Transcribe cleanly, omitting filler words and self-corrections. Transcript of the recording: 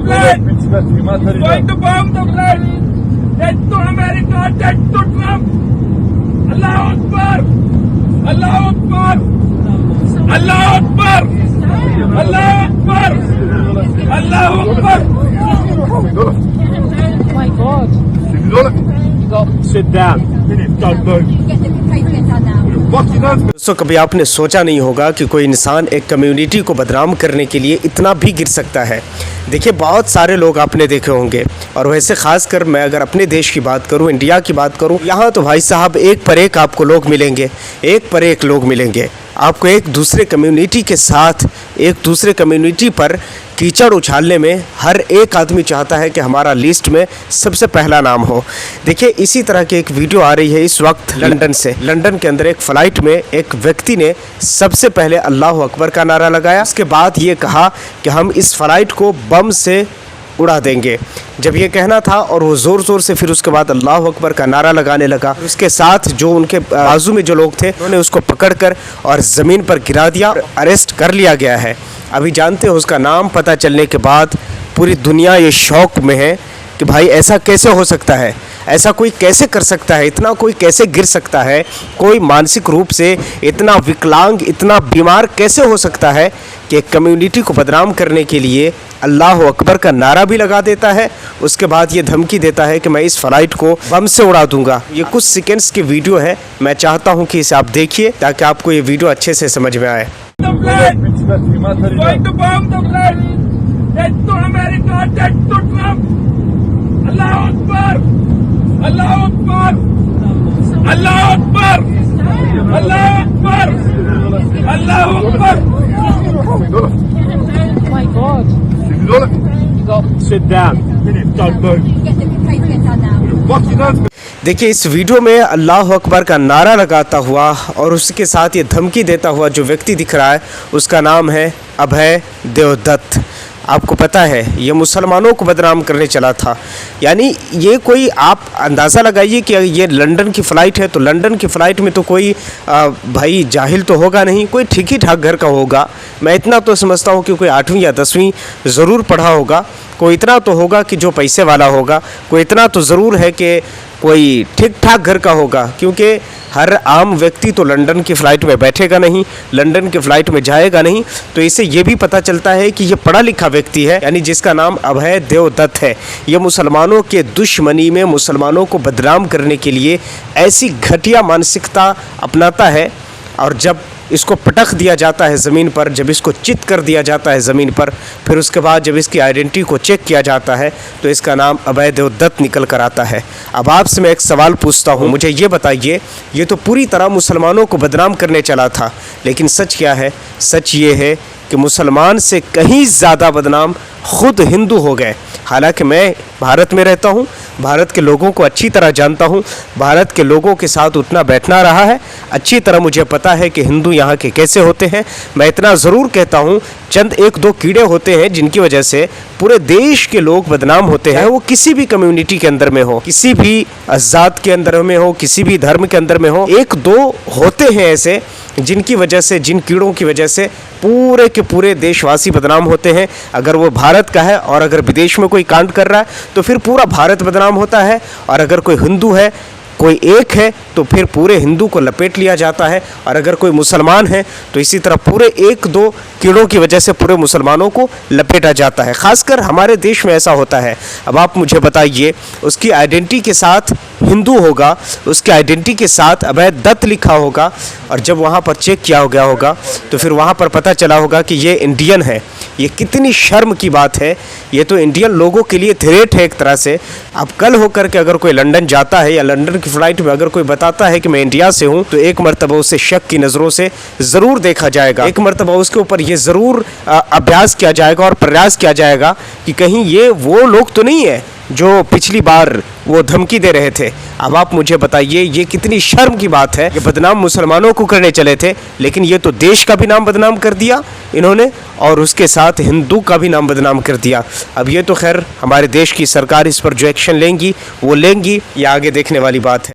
flag. He's going to bomb the flag. Dead to America, dead to Trump. Allahu Akbar. Allahu Akbar. Allahu Akbar. Allahu Akbar. Allahu Akbar. Oh my God. Sit down. Don't move. दोस्तों, कभी आपने सोचा नहीं होगा कि कोई इंसान एक कम्युनिटी को बदनाम करने के लिए इतना भी गिर सकता है। देखिए, बहुत सारे लोग आपने देखे होंगे, और वैसे ख़ासकर मैं अगर अपने देश की बात करूं, इंडिया की बात करूं, यहाँ तो भाई साहब एक पर एक आपको लोग मिलेंगे, एक पर एक लोग मिलेंगे। आपको एक दूसरे कम्युनिटी के साथ, एक दूसरे कम्युनिटी पर कीचड़ उछालने में हर एक आदमी चाहता है कि हमारा लिस्ट में सबसे पहला नाम हो। देखिए, इसी तरह की एक वीडियो आ रही है इस वक्त लंदन से। लंदन के अंदर एक फ़्लाइट में एक व्यक्ति ने सबसे पहले अल्लाह अकबर का नारा लगाया। उसके बाद ये कहा कि हम इस फ़्लाइट को बम से उड़ा देंगे। जब ये कहना था और वो ज़ोर ज़ोर से फिर उसके बाद अल्लाह अकबर का नारा लगाने लगा, उसके साथ जो उनके बाजू में जो लोग थे उन्होंने उसको पकड़कर और ज़मीन पर गिरा दिया, अरेस्ट कर लिया गया है। अभी जानते हो, उसका नाम पता चलने के बाद पूरी दुनिया ये शौक में है कि भाई ऐसा कैसे हो सकता है, ऐसा कोई कैसे कर सकता है, इतना कोई कैसे गिर सकता है, कोई मानसिक रूप से इतना विकलांग, इतना बीमार कैसे हो सकता है कि कम्युनिटी को बदनाम करने के लिए अल्लाह अकबर का नारा भी लगा देता है। उसके बाद ये धमकी देता है कि मैं इस फ्लाइट को बम से उड़ा दूंगा। ये कुछ सेकंड्स की वीडियो है, मैं चाहता हूँ कि इसे आप देखिए ताकि आपको ये वीडियो अच्छे से समझ में आए। The flag. He's going to bomb the flag. Dead to America, dead to Trump. Allahu Akbar. Allahu Akbar. Allahu Akbar. Allahu Akbar. Allahu Akbar. Oh my God. Sit down. Don't move. देखिए, इस video में अल्लाह अकबर का नारा लगाता हुआ और उसके साथ ये धमकी देता हुआ जो व्यक्ति दिख रहा है, उसका नाम है अभय देवदत्त। आपको पता है, ये मुसलमानों को बदनाम करने चला था। यानी ये कोई, आप अंदाज़ा लगाइए कि ये लंदन की फ़्लाइट है, तो लंदन की फ़्लाइट में तो कोई भाई जाहिल तो होगा नहीं, कोई ठीक ही ठाक घर का होगा। मैं इतना तो समझता हूँ कि कोई 8वीं या 10वीं ज़रूर पढ़ा होगा, कोई इतना तो होगा कि जो पैसे वाला होगा, कोई इतना तो ज़रूर है कि कोई ठीक ठाक घर का होगा, क्योंकि हर आम व्यक्ति तो लंदन की फ़्लाइट में बैठेगा नहीं, लंदन की फ़्लाइट में जाएगा नहीं। तो इससे ये भी पता चलता है कि ये पढ़ा लिखा व्यक्ति है, यानी जिसका नाम अभय देवदत्त है। ये मुसलमानों के दुश्मनी में मुसलमानों को बदनाम करने के लिए ऐसी घटिया मानसिकता अपनाता है, और जब इसको पटक दिया जाता है ज़मीन पर, जब इसको चित कर दिया जाता है ज़मीन पर, फिर उसके बाद जब इसकी आइडेंटिटी को चेक किया जाता है तो इसका नाम अभय देवदत्त निकल कर आता है। अब आपसे मैं एक सवाल पूछता हूँ, मुझे ये बताइए, ये तो पूरी तरह मुसलमानों को बदनाम करने चला था, लेकिन सच क्या है? सच ये है कि मुसलमान से कहीं ज़्यादा बदनाम खुद हिंदू हो गए। हालांकि मैं भारत में रहता हूँ, भारत के लोगों को अच्छी तरह जानता हूँ, भारत के लोगों के साथ उतना बैठना रहा है, अच्छी तरह मुझे पता है कि हिंदू यहाँ के कैसे होते हैं। मैं इतना ज़रूर कहता हूँ, चंद एक दो कीड़े होते हैं जिनकी वजह से पूरे देश के लोग बदनाम होते हैं। वो किसी भी कम्युनिटी के अंदर में हो, किसी भी जात के अंदर में हो, किसी भी धर्म के अंदर में हो, एक दो होते हैं ऐसे जिनकी वजह से, जिन कीड़ों की वजह से पूरे के पूरे देशवासी बदनाम होते हैं। अगर वो भारत का है और अगर विदेश में कोई कांड कर रहा है तो फिर पूरा भारत बदनाम होता है, और अगर कोई हिंदू है, कोई एक है, तो फिर पूरे हिंदू को लपेट लिया जाता है, और अगर कोई मुसलमान है तो इसी तरह पूरे एक दो कीड़ों की वजह से पूरे मुसलमानों को लपेटा जाता है। खासकर हमारे देश में ऐसा होता है। अब आप मुझे बताइए, उसकी आइडेंटिटी के साथ हिंदू होगा, उसकी आइडेंटिटी के साथ अभय दत्त लिखा होगा, और जब वहाँ पर चेक किया गया होगा तो फिर वहाँ पर पता चला होगा कि ये इंडियन है। ये कितनी शर्म की बात है। ये तो इंडियन लोगों के लिए थ्रेट है एक तरह से। अब कल होकर के अगर कोई लंदन जाता है या लंदन की फ़्लाइट में अगर कोई बताता है कि मैं इंडिया से हूँ, तो एक मरतबा उसे शक की नज़रों से ज़रूर देखा जाएगा। एक मरतबा उसके ऊपर ये ज़रूर अभ्यास किया जाएगा और प्रयास किया जाएगा कि कहीं ये वो लोग तो नहीं है जो पिछली बार वो धमकी दे रहे थे। अब आप मुझे बताइए, ये कितनी शर्म की बात है। ये बदनाम मुसलमानों को करने चले थे, लेकिन ये तो देश का भी नाम बदनाम कर दिया इन्होंने, और उसके साथ हिंदू का भी नाम बदनाम कर दिया। अब ये तो खैर हमारे देश की सरकार इस पर जो एक्शन लेंगी वो लेंगी, ये आगे देखने वाली बात है।